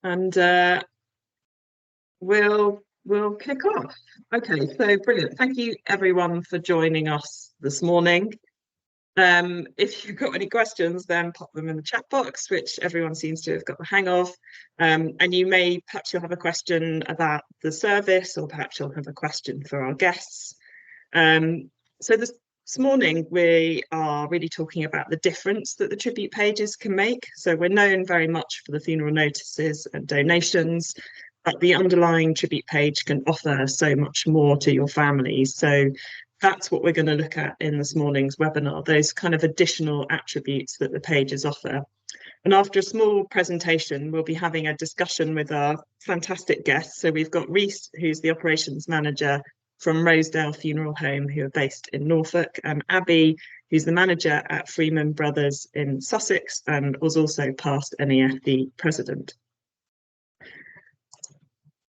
and we'll kick off. Okay, so brilliant. Thank you everyone for joining us this morning. If you've got any questions, then pop them in the chat box, which everyone seems to have got the hang of. And perhaps you'll have a question about the service, or perhaps you'll have a question for our guests. So this morning we are really talking about the difference that the tribute pages can make. So we're known very much for the funeral notices and donations, but the underlying tribute page can offer so much more to your family. So that's what we're going to look at in this morning's webinar, those kind of additional attributes that the pages offer. And after a small presentation, we'll be having a discussion with our fantastic guests. So we've got Reese, who's the operations manager from Rosedale Funeral Home, who are based in Norfolk, and Abby, who's the manager at Freeman Brothers in Sussex and was also past NEFD president.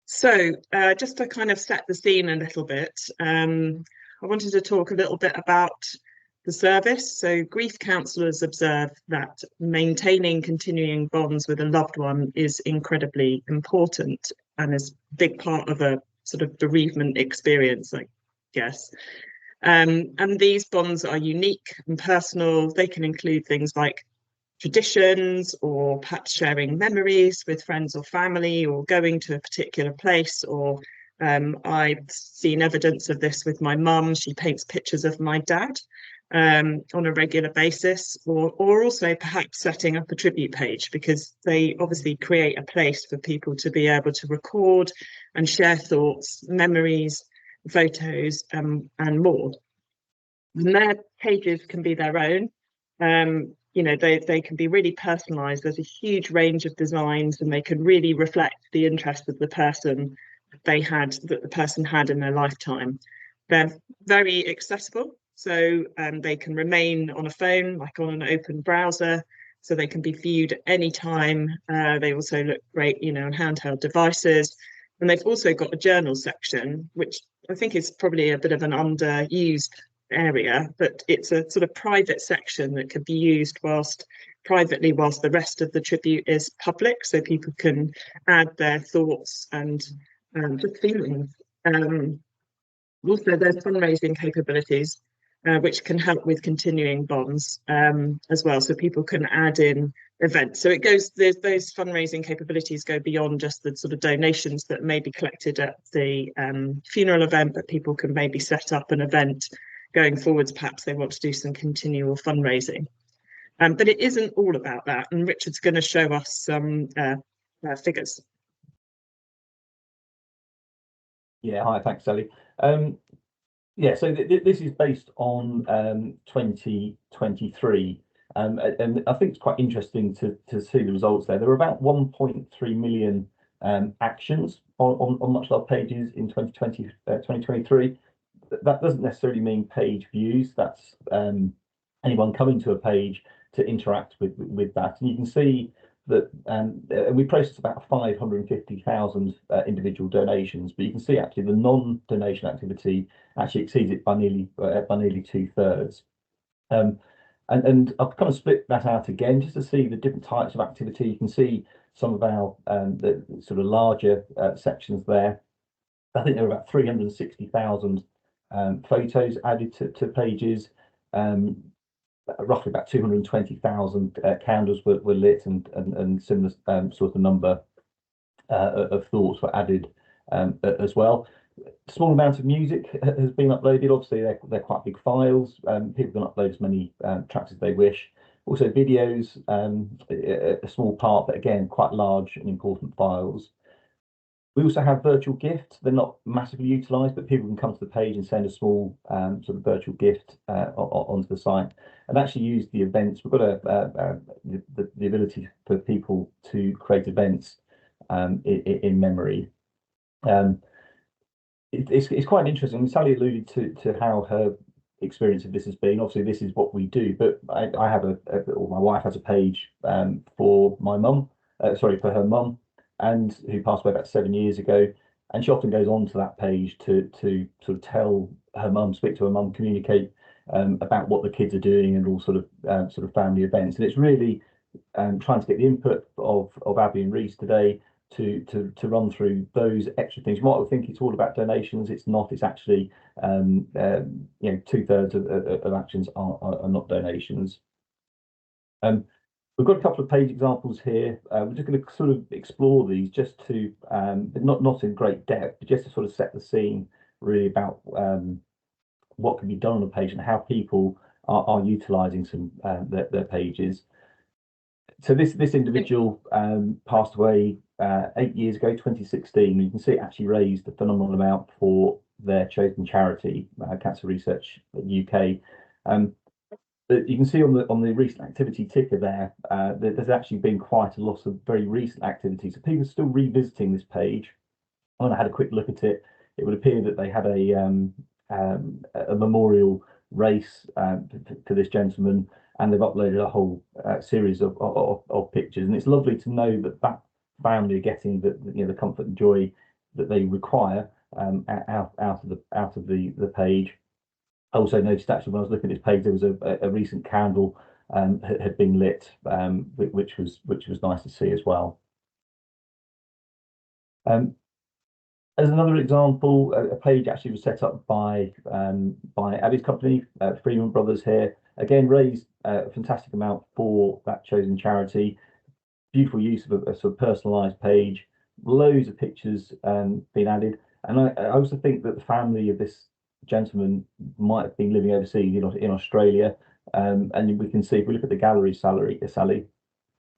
So just to kind of set the scene a little bit, I wanted to talk a little bit about the service. So grief counsellors observe that maintaining continuing bonds with a loved one is incredibly important and is a big part of a sort of bereavement experience, I guess. And these bonds are unique and personal. They can include things like traditions, or perhaps sharing memories with friends or family, or going to a particular place, or I've seen evidence of this with my mum. She paints pictures of my dad on a regular basis, or also perhaps setting up a tribute page, because they obviously create a place for people to be able to record and share thoughts, memories, photos, and more. And their pages can be their own. You know, they can be really personalized. There's a huge range of designs, and they can really reflect the interest of the person that the person had in their lifetime. They're very accessible, so they can remain on a phone, like on an open browser, so they can be viewed at any time. They also look great, you know, on handheld devices. And they've also got a journal section, which I think is probably a bit of an underused area, but it's a sort of private section that can be used privately whilst the rest of the tribute is public, so people can add their thoughts and just feelings. Also, there's fundraising capabilities which can help with continuing bonds as well, so people can add in events. So those fundraising capabilities go beyond just the sort of donations that may be collected at the funeral event, but people can maybe set up an event going forwards. Perhaps they want to do some continual fundraising. But it isn't all about that, and Richard's going to show us some figures. Yeah, hi, thanks, Sally. Yeah, so this is based on 2023, and I think it's quite interesting to see the results there. There were about 1.3 million actions on MuchLoved pages in 2023. That doesn't necessarily mean page views. That's anyone coming to a page to interact with that. And you can see that we processed about 550,000 individual donations, but you can see actually the non-donation activity actually exceeds it by nearly 2/3. And I've kind of split that out again just to see the different types of activity. You can see some of our the sort of larger sections there. I think there were about 360,000 photos added to pages. Roughly about 220,000 candles were lit, and similar sort of number of thoughts were added as well. A small amount of music has been uploaded. Obviously, they're quite big files. People can upload as many tracks as they wish. Also, videos, a small part, but again, quite large and important files. We also have virtual gifts. They're not massively utilised, but people can come to the page and send a small sort of virtual gift onto the site, and actually use the events. We've got the ability for people to create events in memory. It's quite interesting. Sally alluded to how her experience of this has been. Obviously, this is what we do, but I have or my wife has a page for my mum, for her mum, and who passed away about 7 years ago, and she often goes on to that page to sort of tell her mum, speak to her mum, communicate about what the kids are doing, and all sort of family events. And it's really trying to get the input of Abby and Reese today, to run through those extra things. You might think it's all about donations. It's not. It's actually 2/3 of actions are not donations. We've got a couple of page examples here. We're just going to sort of explore these just to not in great depth, but just to sort of set the scene really about what can be done on a page and how people are utilising some their pages. So this individual passed away 8 years ago, 2016. You can see it actually raised a phenomenal amount for their chosen charity, Cancer Research UK. But you can see on the recent activity ticker there, there's actually been quite a lot of very recent activity. So people are still revisiting this page. When I had a quick look at it, it would appear that they had a memorial race to this gentleman, and they've uploaded a whole series of pictures. And it's lovely to know that that family are getting the comfort and joy that they require out of the page. I also noticed actually when I was looking at this page, there was a recent candle had been lit, which was nice to see as well. As another example, a page actually was set up by Abby's company, Freeman Brothers here. Again, raised a fantastic amount for that chosen charity. Beautiful use of a sort of personalised page, loads of pictures being added. And I also think that the family of this gentleman might have been living overseas in Australia. And we can see, if we look at the gallery, Sally,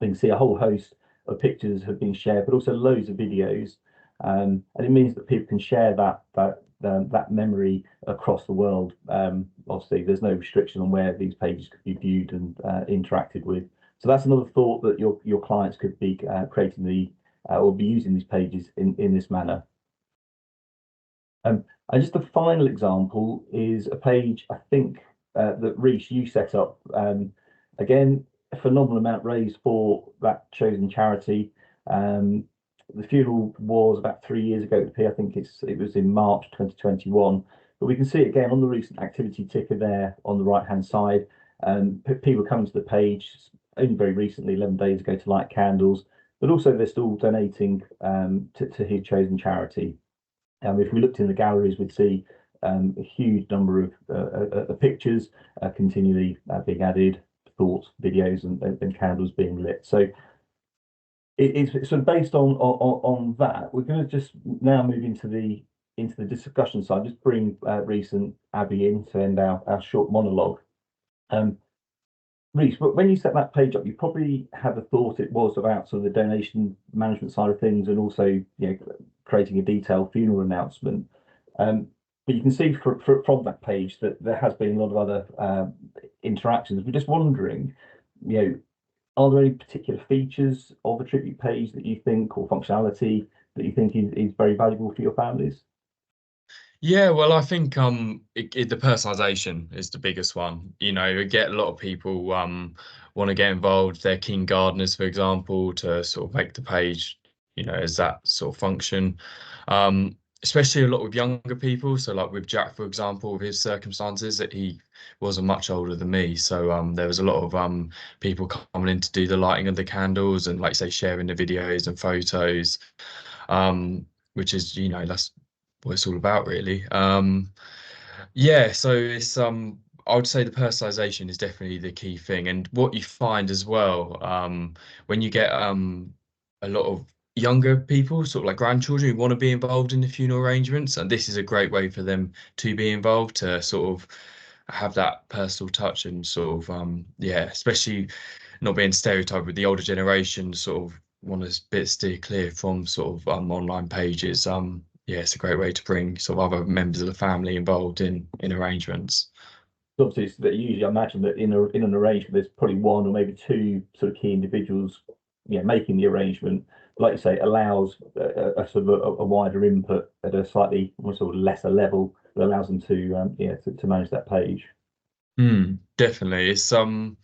we can see a whole host of pictures have been shared, but also loads of videos. And it means that people can share that memory across the world. Obviously, there's no restriction on where these pages could be viewed and interacted with. So that's another thought, that your clients could be creating or be using these pages in this manner. And just the final example is a page, I think, that Reece, you set up. Again, a phenomenal amount raised for that chosen charity. The funeral was about 3 years ago. I think it was in March 2021. But we can see it again on the recent activity ticker there on the right-hand side. People coming to the page only very recently, 11 days ago, to light candles, but also they're still donating to his chosen charity. If we looked in the galleries, we'd see a huge number of pictures continually being added, thoughts, videos, and candles being lit. So it's sort of based on that. We're going to just now move into the discussion side. Just bring Reece and Abby in to end our short monologue. Reece, when you set that page up, you probably had the thought it was about sort of the donation management side of things, and also creating a detailed funeral announcement. But you can see from that page that there has been a lot of other interactions. We're just wondering, are there any particular features of a tribute page that you think, or functionality that you think is very valuable for your families? Yeah, well, I think the personalization is the biggest one. You get a lot of people want to get involved. They're keen gardeners, for example, to sort of make the page, as that sort of function. Especially a lot with younger people. So like with Jack, for example, with his circumstances, that he wasn't much older than me. So there was a lot of people coming in to do the lighting of the candles and, like say, sharing the videos and photos, which is, that's what it's all about, really. Yeah, so it's I would say the personalization is definitely the key thing. And what you find as well, when you get a lot of younger people, sort of like grandchildren, who want to be involved in the funeral arrangements, and this is a great way for them to be involved, to sort of have that personal touch, and sort of especially not being stereotyped with the older generation, sort of want to steer clear from sort of online pages. It's a great way to bring sort of other members of the family involved in arrangements. Obviously, usually I imagine that in an arrangement, there's probably one or maybe two sort of key individuals, making the arrangement. Like you say, it allows a sort of a wider input at a slightly more sort of lesser level that allows them to manage that page. Definitely, it's I mean,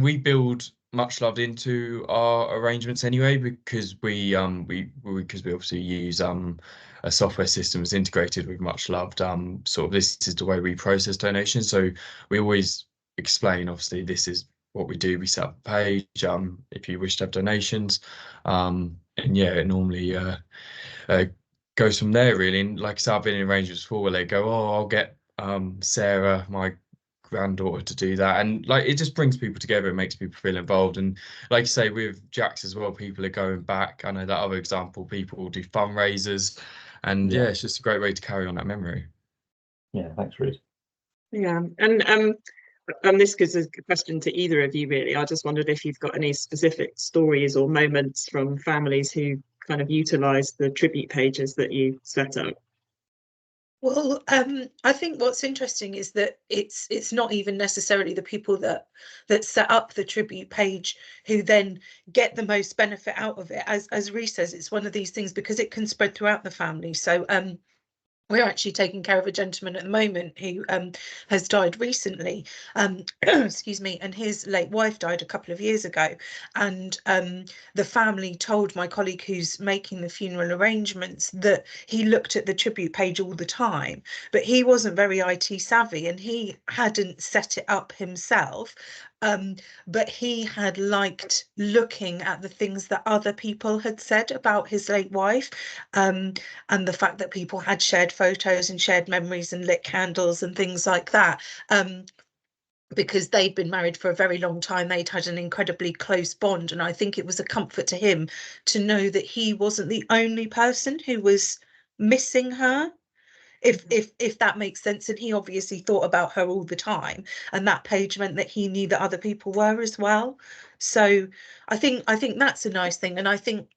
we build MuchLoved into our arrangements anyway, because we obviously use a software system that's integrated with MuchLoved. Sort of this is the way we process donations. So we always explain, obviously, this is what we do. We set up a page if you wish to have donations. yeah, it normally uh, goes from there really. And like I said, I've been in arrangements before where they go, oh, I'll get Sarah, my granddaughter, to do that, and like it just brings people together. It makes people feel involved. And like you say, with Jack's as well, people are going back. I know that other example, people do fundraisers, and yeah, it's just a great way to carry on that memory. Yeah, thanks, Ruth. Yeah, and this is a question to either of you, really. I just wondered if you've got any specific stories or moments from families who kind of utilize the tribute pages that you set up. Well, I think what's interesting is that it's not even necessarily the people that set up the tribute page who then get the most benefit out of it. As Rhys says, it's one of these things because it can spread throughout the family. So we're actually taking care of a gentleman at the moment who has died recently, excuse me, and his late wife died a couple of years ago. And the family told my colleague who's making the funeral arrangements that he looked at the tribute page all the time, but he wasn't very IT savvy and he hadn't set it up himself. But he had liked looking at the things that other people had said about his late wife, and the fact that people had shared photos and shared memories and lit candles and things like that. Because they'd been married for a very long time, they'd had an incredibly close bond, and I think it was a comfort to him to know that he wasn't the only person who was missing her. If that makes sense. And he obviously thought about her all the time, and that page meant that he knew that other people were as well. So I think that's a nice thing. And I think,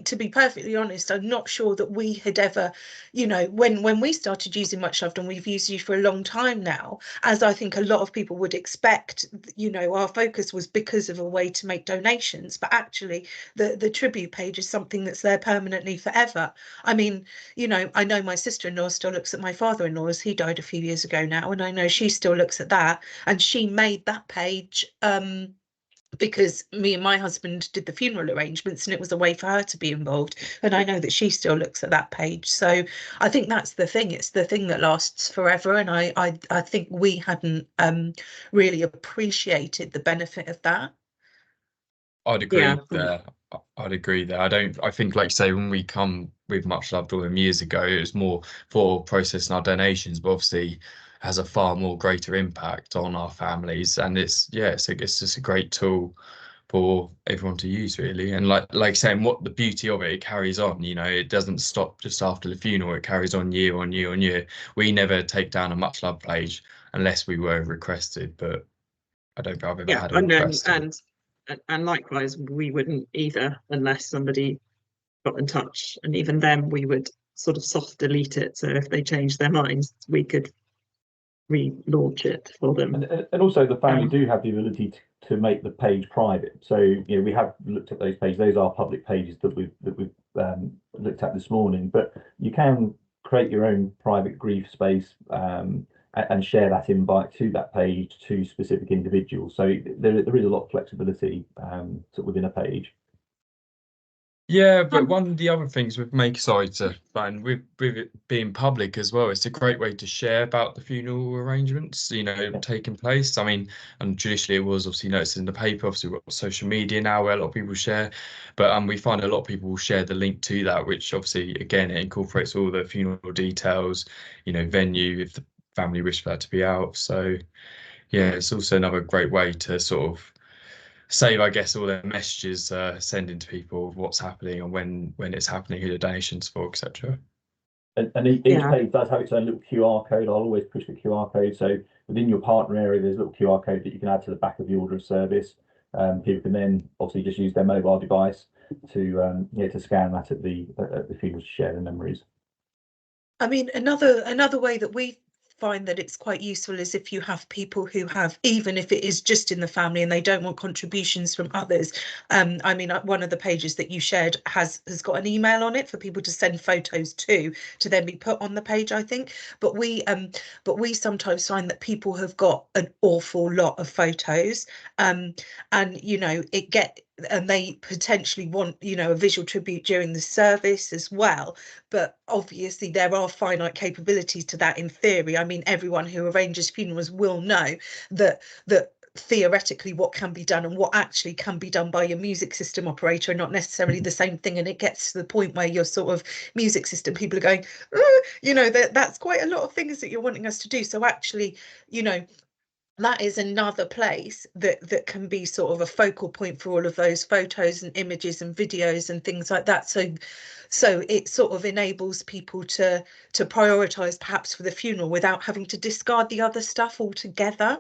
to be perfectly honest, I'm not sure that we had ever, when we started using MuchLoved, and we've used you for a long time now, as I think a lot of people would expect, our focus was because of a way to make donations, but actually the tribute page is something that's there permanently forever. I mean, I know my sister-in-law still looks at my father-in-law's, he died a few years ago now, and I know she still looks at that, and she made that page because me and my husband did the funeral arrangements, and it was a way for her to be involved, and I know that she still looks at that page. So I think that's the thing, it's the thing that lasts forever, and I think we hadn't really appreciated the benefit of that. I'd agree Yeah. there. I'd agree there. I think, like you say, when we come with MuchLoved all them years ago, it was more for processing our donations, but obviously has a far more greater impact on our families. And it's just a great tool for everyone to use, really. And like saying, what the beauty of it, it carries on, it doesn't stop just after the funeral, it carries on year on year on year. We never take down a MuchLoved page unless we were requested, but I don't think I've ever had a request. And likewise, we wouldn't either unless somebody got in touch, and even then we would sort of soft delete it, so if they changed their minds we could relaunch it for them. And also the family do have the ability to make the page private. So we have looked at those pages. Those are public pages that we've looked at this morning. But you can create your own private grief space and share that invite to that page to specific individuals. So there is a lot of flexibility within a page. Yeah, but one of the other things with Makeside's fun with it being public as well, it's a great way to share about the funeral arrangements, taking place. I mean, and traditionally it was obviously noticed in the paper. Obviously we've got social media now where a lot of people share, but we find a lot of people will share the link to that, which obviously again it incorporates all the funeral details, venue if the family wish for that to be out. So yeah, it's also another great way to sort of save, I guess, all their messages sending to people of what's happening and when it's happening, who the donations for, etc. And each page does have its own little QR code. I'll always push the QR code. So within your partner area, there's a little QR code that you can add to the back of the order of service. People can then obviously just use their mobile device to scan that at the funeral to share their memories. I mean, another way that we find that it's quite useful is if you have people who have, even if it is just in the family and they don't want contributions from others. I mean, one of the pages that you shared has got an email on it for people to send photos to then be put on the page, I think. But we sometimes find that people have got an awful lot of photos, and and they potentially want a visual tribute during the service as well, but obviously there are finite capabilities to that in theory. I mean, everyone who arranges funerals will know that theoretically what can be done and what actually can be done by your music system operator are not necessarily the same thing, and it gets to the point where your sort of music system people are going, you know, that's quite a lot of things that you're wanting us to do. So actually, you know, that is another place that can be sort of a focal point for all of those photos and images and videos and things like that. So it sort of enables people to prioritize perhaps for the funeral without having to discard the other stuff altogether.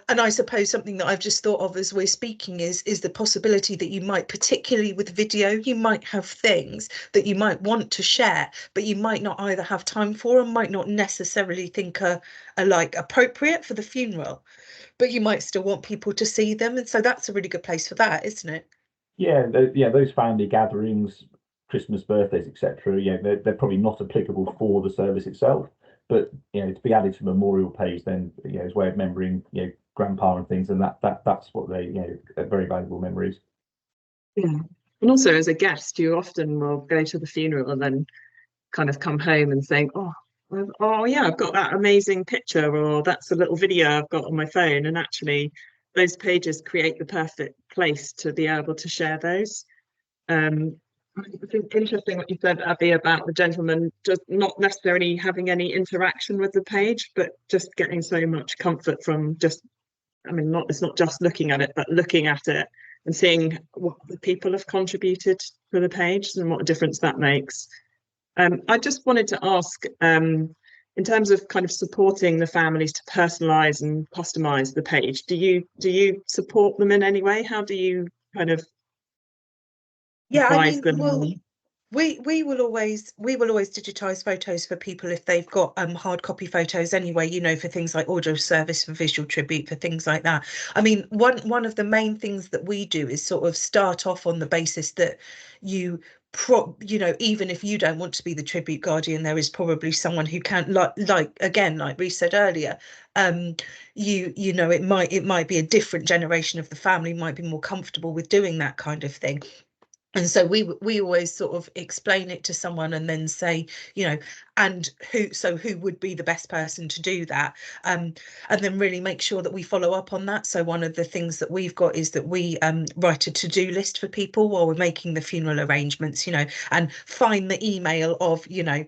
And I suppose something that I've just thought of as we're speaking is the possibility that you might, particularly with video, you might have things that you might want to share, but you might not either have time for, and might not necessarily think are like appropriate for the funeral, but you might still want people to see them. And so that's a really good place for that, isn't it? Yeah, those family gatherings, Christmas, birthdays, etc. Yeah, they're probably not applicable for the service itself, but you know, to be added to a memorial page, then you know, as a way of remembering, you know, grandpa and things, and that's what they, you know, are very valuable memories. Yeah, and also as a guest, you often will go to the funeral and then kind of come home and think, oh yeah, I've got that amazing picture, or that's a little video I've got on my phone, and actually those pages create the perfect place to be able to share those. I think interesting what you said, Abby, about the gentleman just not necessarily having any interaction with the page, but just getting so much comfort from just, I mean, it's not just looking at it, but looking at it and seeing what the people have contributed to the page and what a difference that makes. I just wanted to ask, in terms of kind of supporting the families to personalize and customize the page, do you support them in any way? How do you kind of advise them? Well, we will always digitize photos for people if they've got hard copy photos anyway, you know, for things like audio service, for visual tribute, for things like that. I mean, one of the main things that we do is sort of start off on the basis that you know, even if you don't want to be the tribute guardian, there is probably someone who can, like again, like we said earlier, you know, it might be a different generation of the family might be more comfortable with doing that kind of thing. And so we always sort of explain it to someone and then say, you know, and who would be the best person to do that, and then really make sure that we follow up on that. So one of the things that we've got is that we write a to-do list for people while we're making the funeral arrangements, you know, and find the email of, you know,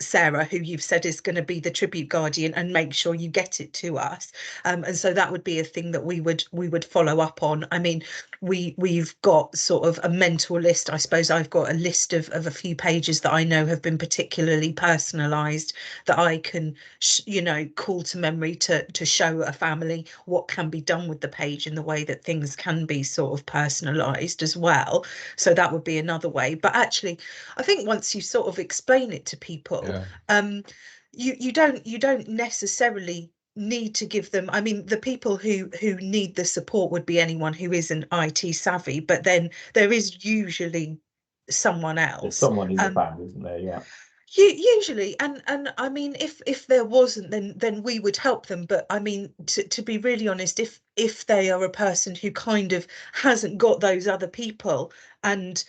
Sarah, who you've said is going to be the tribute guardian, and make sure you get it to us. And so that would be a thing that we would follow up on. I mean, we've got sort of a mental list. I suppose I've got a list of a few pages that I know have been particularly personalised, that I can you know, call to memory to show a family what can be done with the page in the way that things can be sort of personalised as well. So that would be another way. But actually, I think once you sort of explain it to people, you don't necessarily need to give them, I mean, the people who need the support would be anyone who isn't IT savvy, but then there is usually someone else. There's someone in the family, isn't there? Yeah. Usually, and I mean, if there wasn't, then we would help them. But I mean, to be really honest, if they are a person who kind of hasn't got those other people and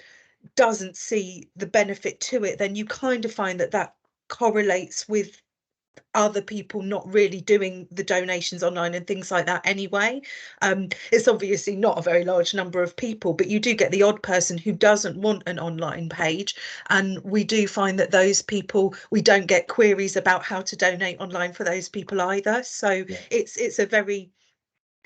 doesn't see the benefit to it, then you kind of find that correlates with other people not really doing the donations online and things like that anyway. It's obviously not a very large number of people, but you do get the odd person who doesn't want an online page, and we do find that those people, we don't get queries about how to donate online for those people either. So yeah,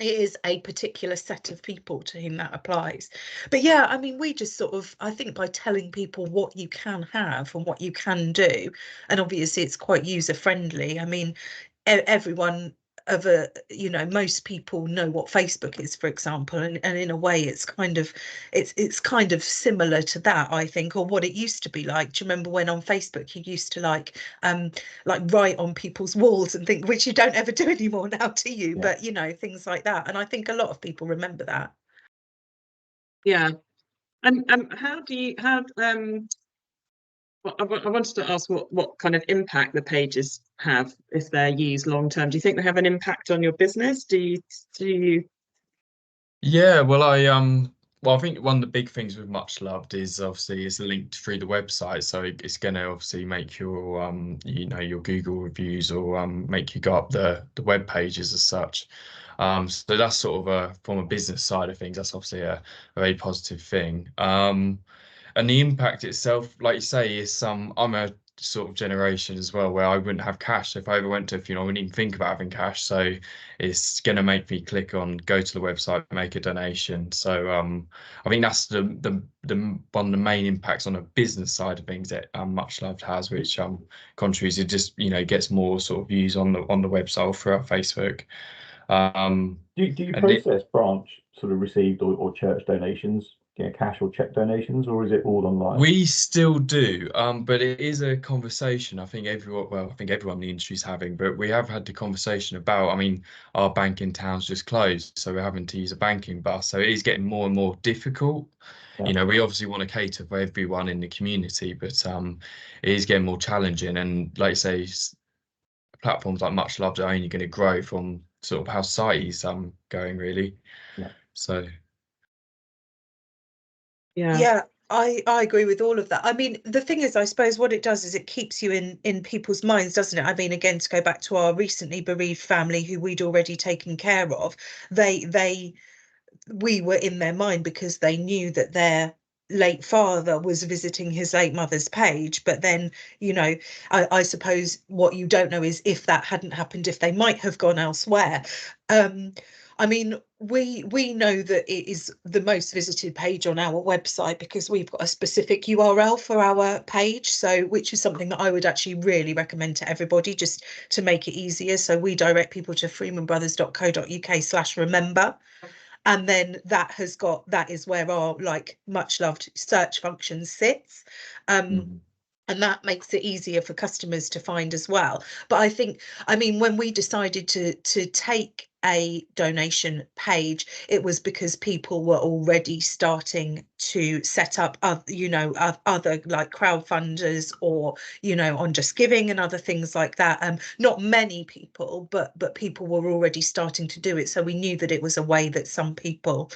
it is a particular set of people to whom that applies. But yeah, I mean, we just sort of, I think by telling people what you can have and what you can do, and obviously it's quite user friendly. I mean, everyone you know, most people know what Facebook is, for example, and in a way it's kind of similar to that, I think, or what it used to be like. Do you remember when on Facebook you used to like write on people's walls and think, which you don't ever do anymore now, do you? Yeah. But you know, things like that, and I think a lot of people remember that. Yeah. And I wanted to ask what kind of impact the pages have if they're used long term. Do you think they have an impact on your business? Do you? Yeah, well, I think one of the big things with MuchLoved is obviously it's linked through the website, so it's going to obviously make your you know, your Google reviews, or make you go up the web pages as such. So that's sort of from a business side of things, that's obviously a very positive thing. And the impact itself, like you say, is I'm a sort of generation as well where I wouldn't have cash. If I ever went to a funeral, I wouldn't even think about having cash. So it's going to make me click on go to the website, make a donation. So I think that's the one of the main impacts on the business side of things that MuchLoved has, which contributes. It just gets more sort of views on the website or throughout Facebook. Do you process branch sort of received or church donations, cash or check donations, or is it all online? We still do, but it is a conversation I think everyone in the industry is having, but we have had the conversation about, I mean, our bank in town's just closed, so we're having to use a banking bus, so it is getting more and more difficult. Yeah. We obviously want to cater for everyone in the community, but it is getting more challenging, and like you say, platforms like MuchLoved are only going to grow from sort of how society's going, really. Yeah. So Yeah, I agree with all of that. I mean, the thing is, I suppose what it does is it keeps you in people's minds, doesn't it? I mean, again, to go back to our recently bereaved family who we'd already taken care of, we were in their mind because they knew that their late father was visiting his late mother's page. But then, I suppose what you don't know is if that hadn't happened, if they might have gone elsewhere. I mean, we know that it is the most visited page on our website because we've got a specific URL for our page, so which is something that I would actually really recommend to everybody just to make it easier. So we direct people to freemanbrothers.co.uk/remember. And then that is where our MuchLoved search function sits. And that makes it easier for customers to find as well. But I mean, when we decided to take a donation page, it was because people were already starting to set up other like crowdfunders or on Just Giving and other things like that. Not many people, but people were already starting to do it, so we knew that it was a way that some people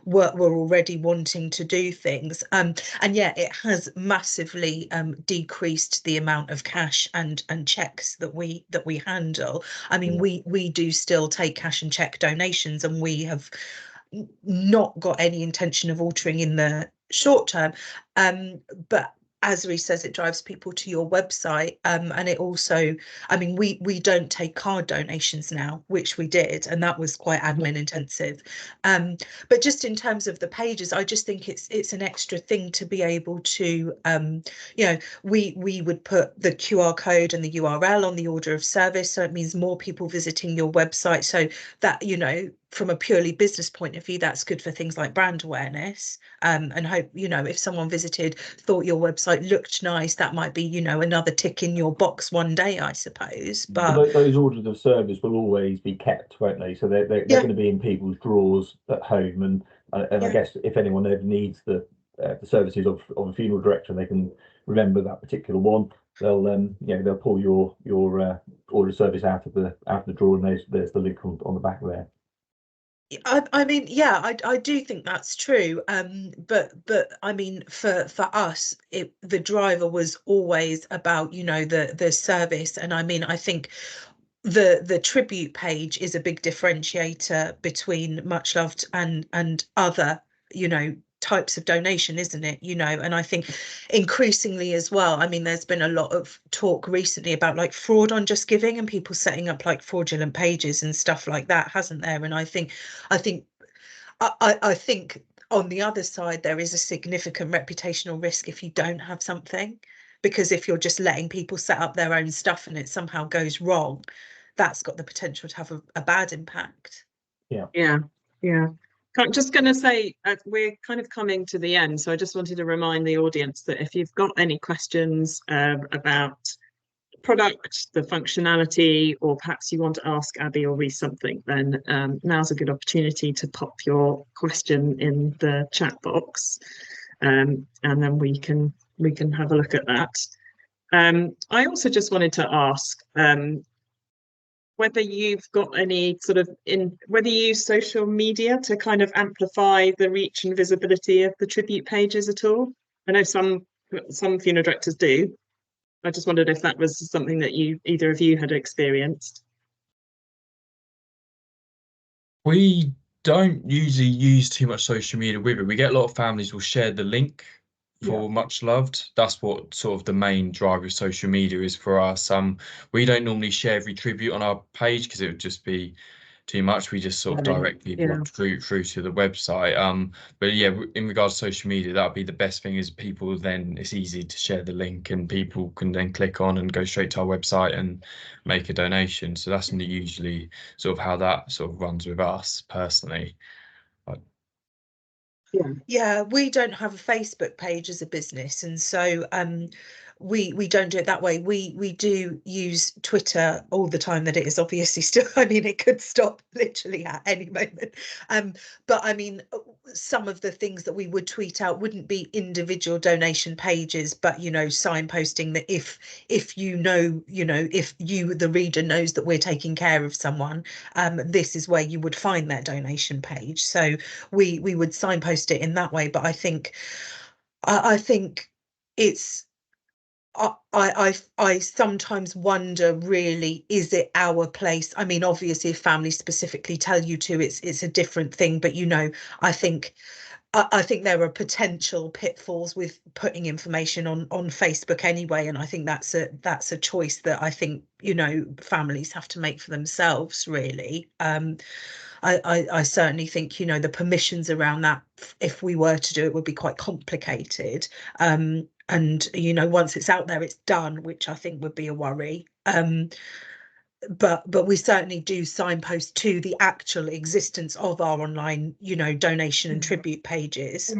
were already wanting to do things. And yeah, it has massively decreased the amount of cash and checks that we handle. I mean, we do still take cash and check donations, and we have not got any intention of altering in the short term. But as Reece says, it drives people to your website, and it also, I mean, we don't take card donations now, which we did, and that was quite admin intensive. But just in terms of the pages, I just think it's an extra thing to be able to, we would put the QR code and the URL on the order of service, so it means more people visiting your website, so that from a purely business point of view, that's good for things like brand awareness. And hope, if someone visited, thought your website looked nice, that might be, another tick in your box one day, I suppose. But those orders of service will always be kept, won't they? So they're going to be in people's drawers at home, and I guess if anyone ever needs the services of a funeral director, they can remember that particular one. They'll pull your order of service out of the drawer, and there's the link on the back there. I mean, yeah, I do think that's true. But I mean, for us, the driver was always about, the service. And I mean, I think the tribute page is a big differentiator between MuchLoved and other, types of donation, isn't it? And I think increasingly as well, I mean, there's been a lot of talk recently about like fraud on Just Giving and people setting up like fraudulent pages and stuff like that, hasn't there? And I think on the other side, there is a significant reputational risk if you don't have something, because if you're just letting people set up their own stuff and it somehow goes wrong, that's got the potential to have a bad impact. Yeah. I'm just going to say we're kind of coming to the end, so I just wanted to remind the audience that if you've got any questions about the product, the functionality, or perhaps you want to ask Abby or Reece something, then now's a good opportunity to pop your question in the chat box, and then we can have a look at that. I also just wanted to ask whether you've got any sort of whether you use social media to kind of amplify the reach and visibility of the tribute pages at all. I know some funeral directors do. I just wondered if that was something that either of you had experienced. We don't usually use too much social media with it. We get a lot of families will share the link for Much Loved. That's what sort of the main driver of social media is for us. We don't normally share every tribute on our page because it would just be too much. We just sort of direct people through to the website. But yeah, in regards to social media, that would be the best thing is people then it's easy to share the link and people can then click on and go straight to our website and make a donation. So that's usually sort of how that sort of runs with us personally. Yeah, we don't have a Facebook page as a business, and so we don't do it that way. We do use Twitter all the time. That it is obviously still. I mean, it could stop literally at any moment. But I mean, some of the things that we would tweet out wouldn't be individual donation pages, but signposting that if if you the reader knows that we're taking care of someone, this is where you would find their donation page. So we would signpost it in that way. But I think it's I sometimes wonder, really, is it our place? I mean, obviously, if families specifically tell you to, it's a different thing. But I think there are potential pitfalls with putting information on Facebook anyway, and I think that's a choice that I think families have to make for themselves, really. I certainly think the permissions around that, if we were to do it, would be quite complicated. And once it's out there, it's done, which I think would be a worry. But we certainly do signpost to the actual existence of our online donation and tribute pages.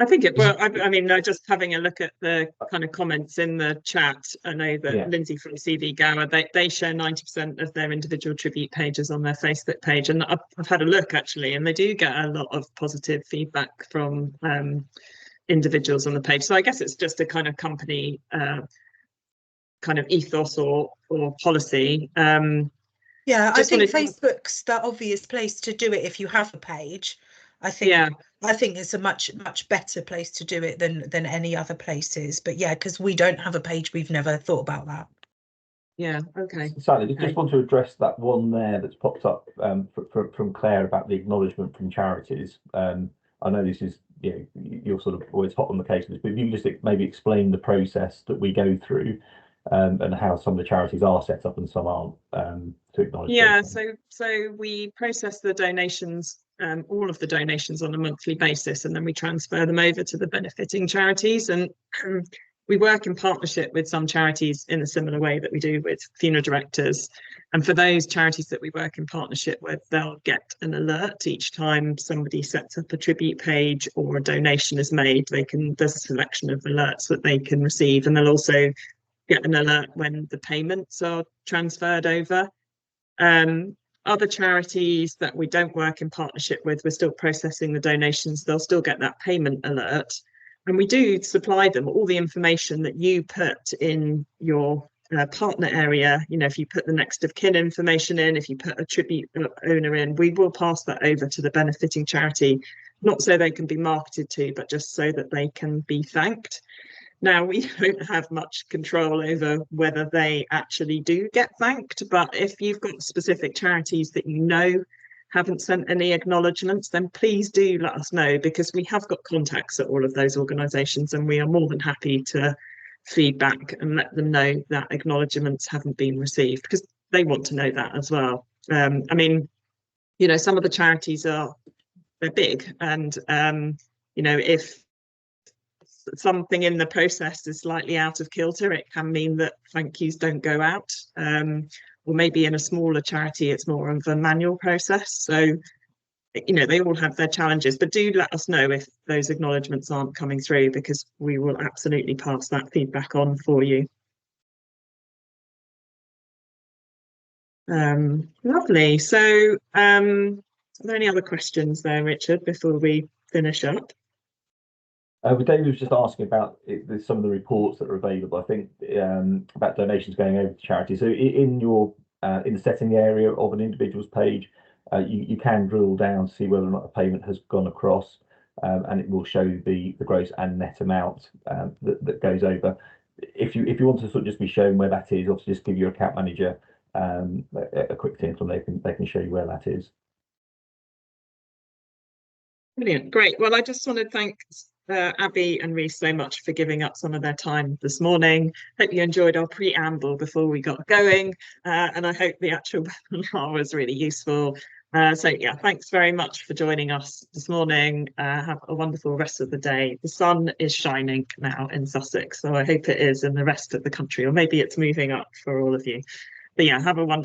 I think I mean, just having a look at the kind of comments in the chat, I know that Lindsay from CV Gower, they share 90% of their individual tribute pages on their Facebook page. And I've had a look actually, and they do get a lot of positive feedback from individuals on the page. So I guess it's just a kind of company kind of ethos or policy. Yeah, I think Facebook's the obvious place to do it if you have a page. I think it's a much better place to do it than any other places. But yeah, because we don't have a page, we've never thought about that. Yeah, okay. Sally, just want to address that one there that's popped up from Claire about the acknowledgement from charities. I know this is you're sort of always hot on the case of this, but if you just maybe explain the process that we go through and how some of the charities are set up and some aren't to acknowledge. Yeah, so we process the donations, all of the donations on a monthly basis, and then we transfer them over to the benefiting charities. And we work in partnership with some charities in a similar way that we do with funeral directors. And for those charities that we work in partnership with, they'll get an alert each time somebody sets up a tribute page or a donation is made. There's a selection of alerts that they can receive, and they'll also get an alert when the payments are transferred over. Other charities that we don't work in partnership with, we're still processing the donations, they'll still get that payment alert. And we do supply them all the information that you put in your partner area. If you put the next of kin information in, if you put a tribute owner in, we will pass that over to the benefiting charity, not so they can be marketed to, but just so that they can be thanked. Now, we don't have much control over whether they actually do get thanked, but if you've got specific charities that haven't sent any acknowledgements, then please do let us know, because we have got contacts at all of those organisations, and we are more than happy to feedback and let them know that acknowledgements haven't been received, because they want to know that as well. I mean, some of the charities they're big, and if something in the process is slightly out of kilter, it can mean that thank yous don't go out, or maybe in a smaller charity it's more of a manual process. So they all have their challenges, but do let us know if those acknowledgements aren't coming through, because we will absolutely pass that feedback on for you. Lovely. So are there any other questions there, Richard, before we finish up? David was just asking about some of the reports that are available, I think, about donations going over to charity. So in the setting area of an individual's page, you can drill down to see whether or not a payment has gone across, and it will show the gross and net amount that goes over. If you want to sort of just be shown where that is, obviously just give your account manager a quick tinkle, they can show you where that is. Brilliant, great. Well, I just want to thank Abby and Reece so much for giving up some of their time this morning. Hope you enjoyed our preamble before we got going, and I hope the actual webinar was really useful. So yeah, thanks very much for joining us this morning. Have a wonderful rest of the day. The sun is shining now in Sussex, so I hope it is in the rest of the country, or maybe it's moving up for all of you. But yeah, have a wonderful